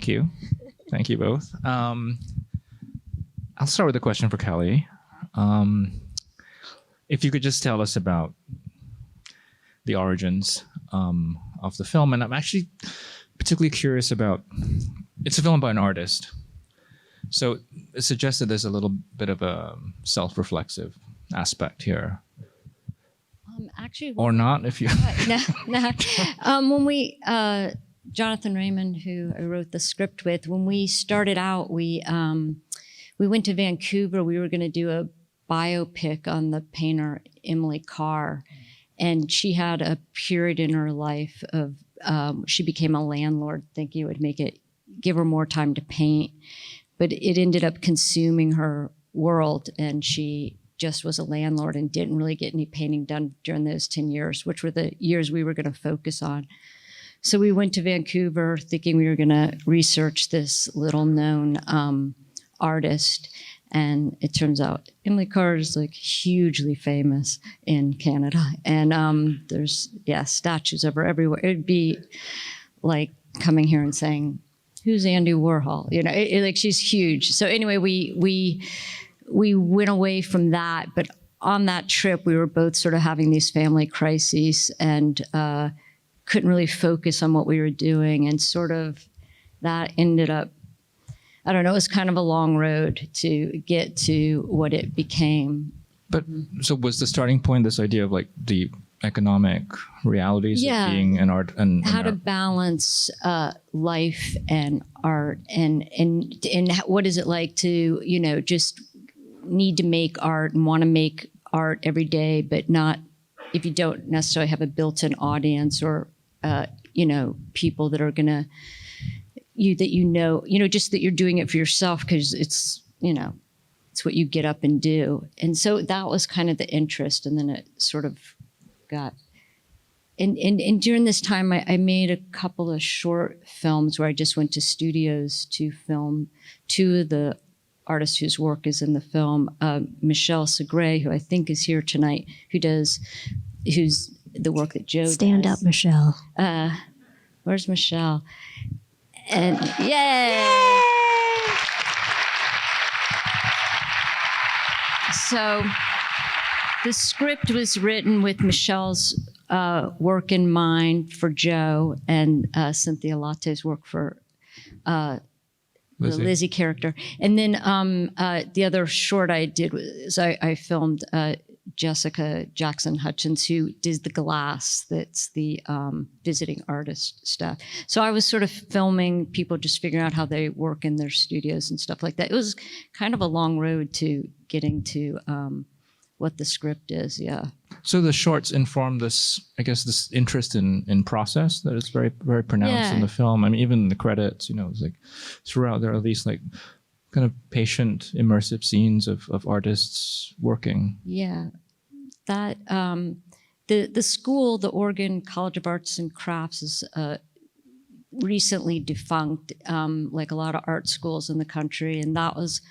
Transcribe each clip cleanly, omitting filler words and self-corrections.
Thank you. Thank you both. I'll start with a question for Kelly. If you could just tell us about the origins of the film. And I'm actually particularly curious about, it's a film by an artist. So it suggests that there's a little bit of a self-reflexive aspect here. Actually, or not, if you... no. When we, Jonathan Raymond, who I wrote the script with, when we started out, we went to Vancouver. We were going to do a biopic on the painter Emily Carr. And she had a period in her life of, she became a landlord thinking it would give her more time to paint. But it ended up consuming her world, and she just was a landlord and didn't really get any painting done during those 10 years, which were the years we were going to focus on. So we went to Vancouver thinking we were going to research this little known artist. And it turns out Emily Carr is like hugely famous in Canada. And there's, statues of her everywhere. It'd be like coming here and saying, who's Andy Warhol? You know, like she's huge. So anyway, we went away from that. But on that trip, we were both sort of having these family crises and couldn't really focus on what we were doing. And sort of that ended up, I don't know, it was kind of a long road to get to what it became. But so was the starting point this idea of like the economic realities of being an art and how to balance life and art and what is it like to, you know, just need to make art and want to make art every day, but not if you don't necessarily have a built-in audience or, you know, people that are going to, just that you're doing it for yourself because it's, you know, it's what you get up and do. And so that was kind of the interest. And then it sort of got, and during this time, I made a couple of short films where I just went to studios to film two of the artists whose work is in the film. Michelle Segre, who I think is here tonight, who's the work that Joe Stand does. up, Michelle. Where's Michelle? And yay! So the script was written with Michelle's work in mind for Joe and Cynthia Latte's work for the Lizzie character. And then the other short I did was I filmed Jessica Jackson Hutchins, who did the glass, that's the visiting artist stuff. So I was sort of filming people just figuring out how they work in their studios and stuff like that. It was kind of a long road to getting to what the script is, yeah. So the shorts inform this, I guess, this interest in process that is very, very pronounced in the film. I mean, even the credits, you know, it's like throughout there are these like kind of patient, immersive scenes of artists working. Yeah, that the school, the Oregon College of Arts and Crafts, is recently defunct, like a lot of art schools in the country, and that was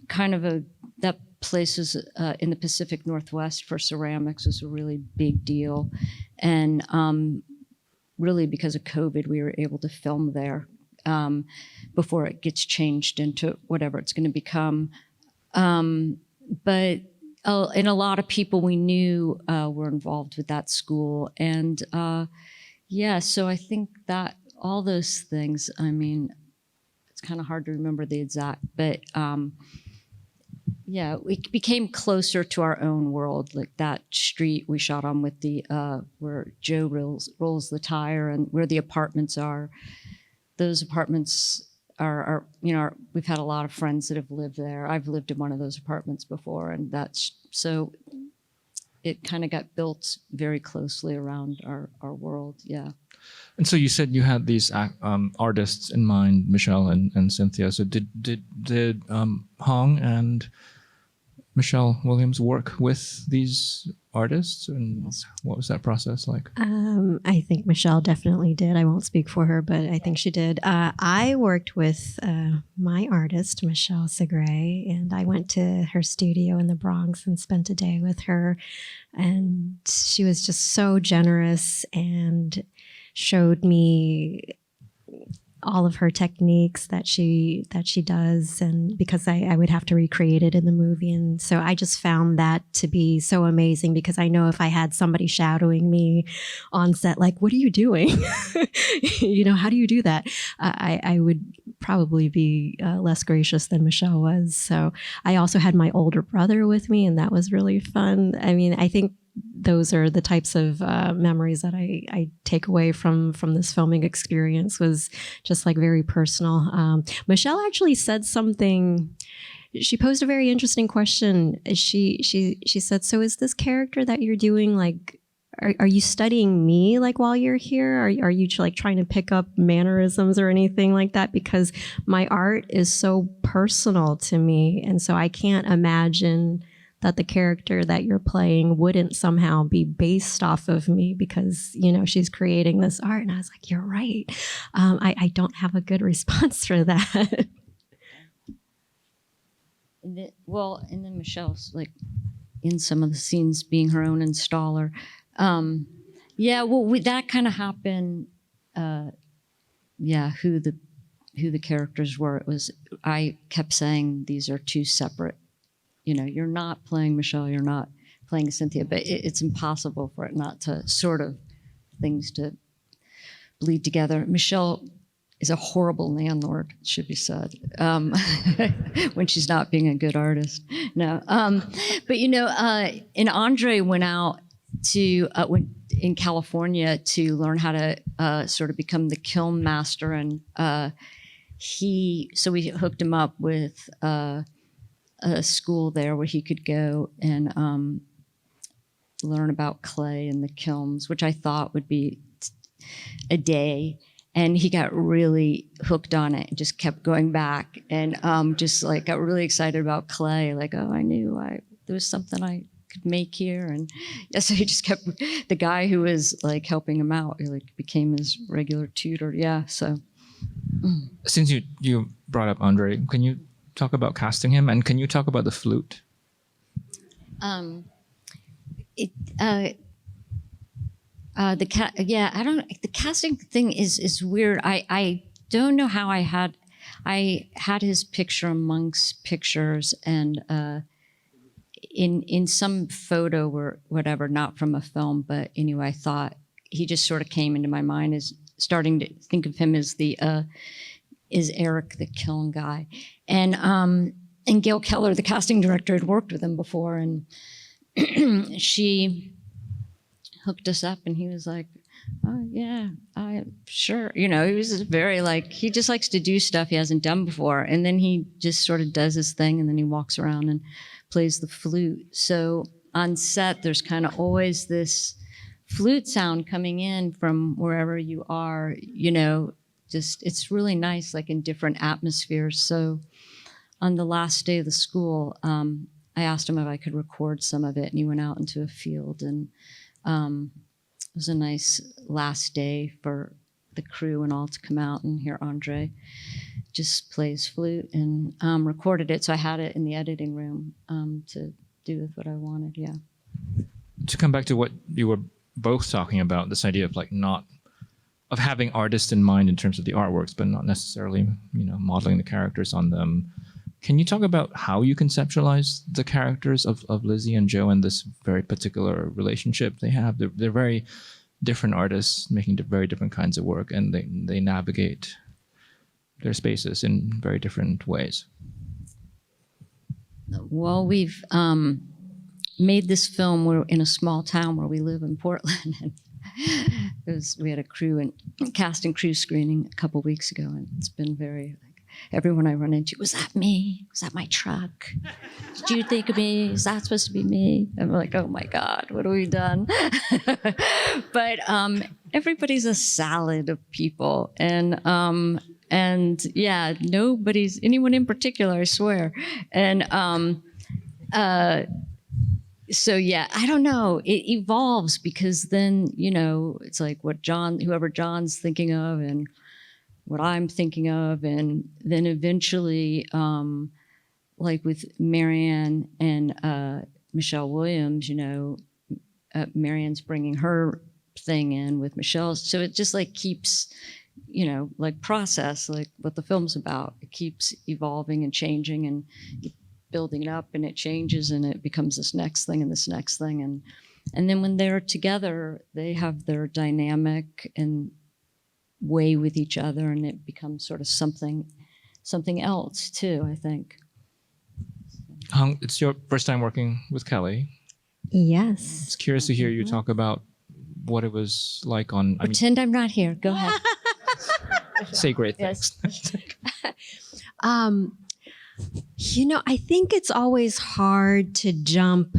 kind of that place was in the Pacific Northwest for ceramics was a really big deal, and really because of COVID, we were able to film there. Before it gets changed into whatever it's going to become. But and a lot of people we knew were involved with that school. And so I think that all those things, I mean, it's kind of hard to remember the exact, but we became closer to our own world. Like that street we shot on with the, where Joe rolls the tire and where the apartments are. Those apartments are we've had a lot of friends that have lived there. I've lived in one of those apartments before, and so it kind of got built very closely around our world, yeah. And so you said you had these artists in mind, Michelle and Cynthia. So did Hong and Michelle Williams work with these artists, and what was that process like? I think Michelle definitely did. I won't speak for her, but I think she did. I worked with my artist, Michelle Segre, and I went to her studio in the Bronx and spent a day with her. And she was just so generous and showed me all of her techniques that she does, and because I would have to recreate it in the movie. And so I just found that to be so amazing, because I know if I had somebody shadowing me on set, like, what are you doing? How do you do that? I would probably be less gracious than Michelle was. So I also had my older brother with me, and that was really fun. I mean, I think those are the types of memories that I take away from this filming experience, was just like very personal. Michelle actually said something. She posed a very interesting question. She said, "So is this character that you're doing, like, are you studying me, like, while you're here? Are you like trying to pick up mannerisms or anything like that? Because my art is so personal to me, and so I can't imagine that the character that you're playing wouldn't somehow be based off of me, because, she's creating this art." And I was like, you're right. I don't have a good response for that. And then Michelle's like in some of the scenes being her own installer. That kind of happened. Who the characters were. I kept saying these are two separate. You're not playing Michelle, you're not playing Cynthia, but it's impossible for it not to things to bleed together. Michelle is a horrible landlord, it should be said, when she's not being a good artist. No, and Andre went out to in California to learn how to sort of become the kiln master, and we hooked him up with a school there where he could go and learn about clay and the kilns, which I thought would be a day. And he got really hooked on it and just kept going back, and just like got really excited about clay. Like, oh, I knew there was something I could make here. And so he just kept, the guy who was like helping him out, he like became his regular tutor. Yeah. So Since you brought up Andre, can you talk about casting him, and can you talk about the flute? The casting thing is weird. I don't know how I had his picture amongst pictures, and in some photo or whatever, not from a film, but anyway, I thought he just sort of came into my mind as starting to think of him as is Eric the kiln guy. And Gail Keller, the casting director, had worked with him before, and she hooked us up, and he was like, oh yeah, sure. He was very like, he just likes to do stuff he hasn't done before. And then he just sort of does his thing, and then he walks around and plays the flute. So on set, there's kind of always this flute sound coming in from wherever you are, just, it's really nice, like in different atmospheres. So on the last day of the school, I asked him if I could record some of it, and he went out into a field, and it was a nice last day for the crew and all to come out and hear Andre just play his flute, and recorded it. So I had it in the editing room to do with what I wanted. Yeah. To come back to what you were both talking about, this idea of like of having artists in mind in terms of the artworks, but not necessarily, modeling the characters on them. Can you talk about how you conceptualize the characters of Lizzie and Joe and this very particular relationship they have? They're very different artists making very different kinds of work, and they navigate their spaces in very different ways. Well, we've made this film. We're in a small town where we live in Portland, and we had a cast and crew screening a couple weeks ago, and it's been very everyone I run into, was that me? Was that my truck? Did you think of me? Is that supposed to be me? And we're like, oh my God, what have we done? But everybody's a salad of people. And yeah, nobody's anyone in particular, I swear. And so yeah, I don't know. It evolves because then, it's like whoever John's thinking of and what I'm thinking of, and then eventually, like with Marianne and Michelle Williams, Marianne's bringing her thing in with Michelle, so it just like keeps like process, like what the film's about. It keeps evolving and changing and building it up, and it changes and it becomes this next thing and this next thing. And then when they're together, they have their dynamic and way with each other, and it becomes sort of something else too, I think. It's your first time working with Kelly. Yes. It's curious to hear you talk about what it was like on. Pretend I'm not here. Go ahead. Say great things. Yes. I think it's always hard to jump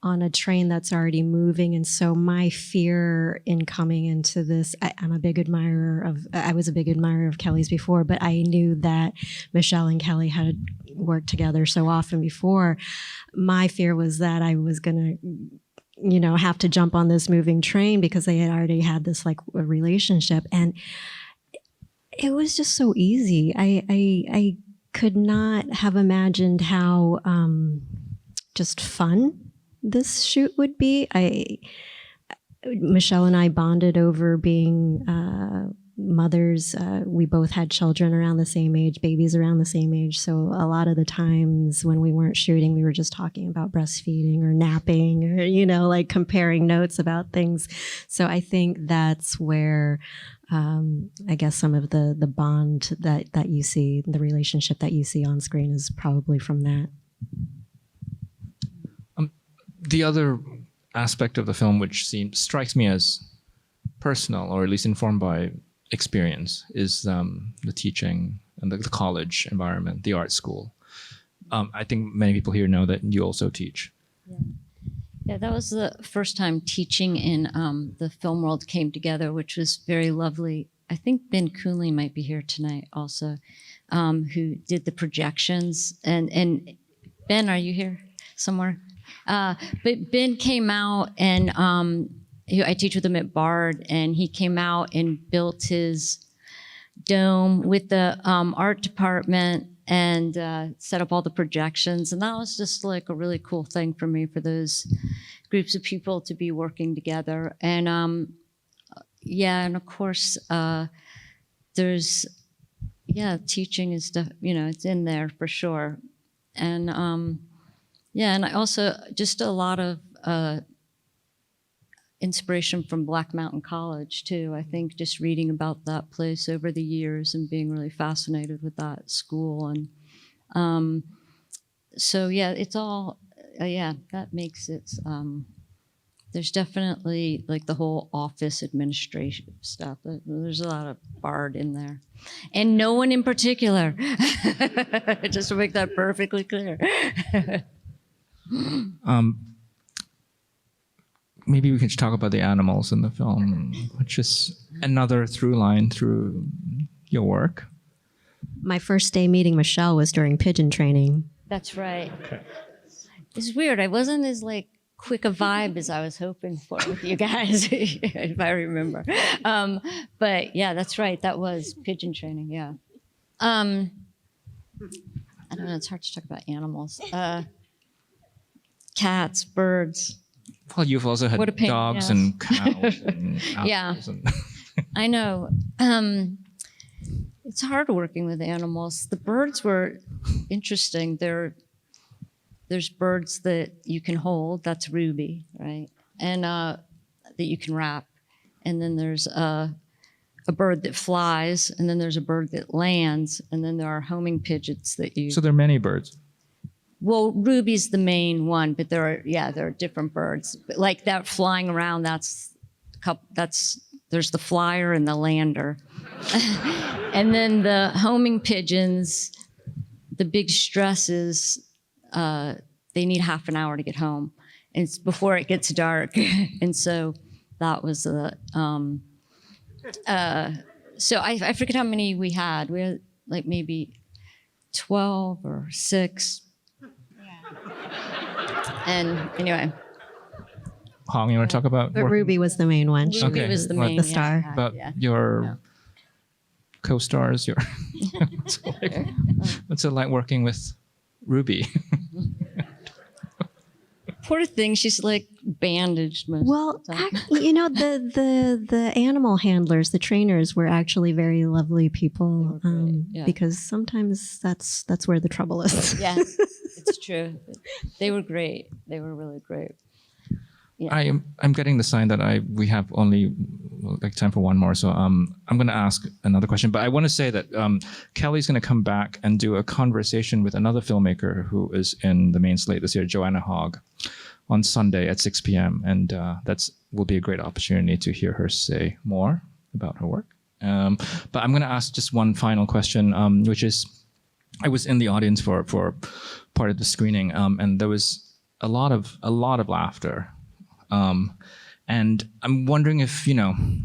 on a train that's already moving. And so my fear in coming into this, I was a big admirer of Kelly's before, but I knew that Michelle and Kelly had worked together so often before. My fear was that I was going to, have to jump on this moving train because they had already had this like a relationship. And it was just so easy. I could not have imagined how just fun this shoot would be. Michelle and I bonded over being mothers. We both had children around the same age, babies around the same age. So a lot of the times when we weren't shooting, we were just talking about breastfeeding or napping or, like comparing notes about things. So I think that's where I guess some of the bond that you see, the relationship that you see on screen is probably from that. The other aspect of the film, which strikes me as personal, or at least informed by experience, is the teaching and the college environment, the art school. I think many people here know that you also teach. Yeah, that was the first time teaching in the film world came together, which was very lovely. I think Ben Coonley might be here tonight also, who did the projections. And Ben, are you here somewhere? But Ben came out, and I teach with him at Bard, and he came out and built his dome with the art department and set up all the projections. And that was just like a really cool thing for me, for those groups of people to be working together. And and of course, there's, teaching is, it's in there for sure. And and I also, just a lot of inspiration from Black Mountain College too. I think just reading about that place over the years and being really fascinated with that school. And it's all, that makes it, there's definitely like the whole office administration stuff. There's a lot of Bard in there. And no one in particular, just to make that perfectly clear. Maybe we can talk about the animals in the film, which is another through line through your work. My first day meeting Michelle was during pigeon training. That's right. Okay. It's weird. I wasn't as like quick a vibe as I was hoping for with you guys, if I remember. But yeah, that's right. That was pigeon training. Yeah. I don't know. It's hard to talk about animals. Cats, birds. Well, you've also had dogs and cows and apples. And I know. It's hard working with animals. The birds were interesting. There's birds that you can hold. That's Ruby, right? And that you can wrap. And then there's a bird that flies. And then there's a bird that lands. And then there are homing pigeons that you... So there are many birds. Well, Ruby's the main one, but there are different birds. But like that flying around, there's the flyer and the lander. And then the homing pigeons, the big stress is they need half an hour to get home. And it's before it gets dark. And so that was the, so I forget how many we had. We had like maybe 12 or 6. And anyway. Hong, you want to talk about? But Ruby was the main one. Ruby was the main, the star. About your co-stars, what's it like working with Ruby? poor thing. She's like bandaged most Well, of the time. the animal handlers, the trainers, were actually very lovely people. They were great, yeah. Because sometimes that's where the trouble is. Yeah, it's true. They were great. They were really great. Yeah. I'm getting the sign that we have only like time for one more, so I'm going to ask another question. But I want to say that Kelly's going to come back and do a conversation with another filmmaker who is in the main slate this year, Joanna Hogg, on Sunday at 6 p.m. And that's will be a great opportunity to hear her say more about her work. But I'm going to ask just one final question, which is, I was in the audience for part of the screening, and there was a lot of laughter. And I'm wondering if,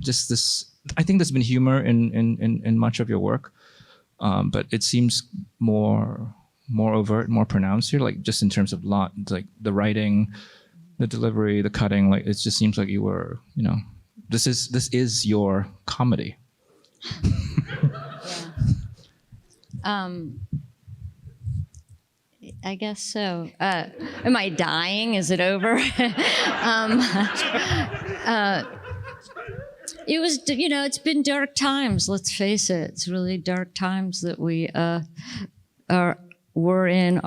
just this, I think there's been humor in much of your work, but it seems more overt, more pronounced here, like just in terms of like the writing, the delivery, the cutting, like it just seems like you were, this is your comedy. Yeah. I guess so. Am I dying? Is it over? It was, it's been dark times. Let's face it. It's really dark times that we are in,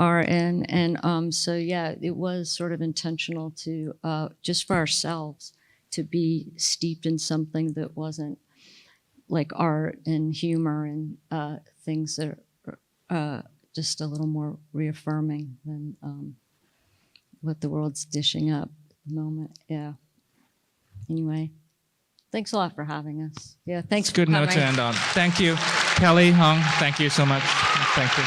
and so yeah, it was sort of intentional to just for ourselves to be steeped in something that wasn't like art and humor and things that are just a little more reaffirming than what the world's dishing up at the moment. Yeah. Anyway, thanks a lot for having us. Yeah, thanks. It's a good note to end on. Thank you, Kelly, Hong. Thank you so much. Thank you.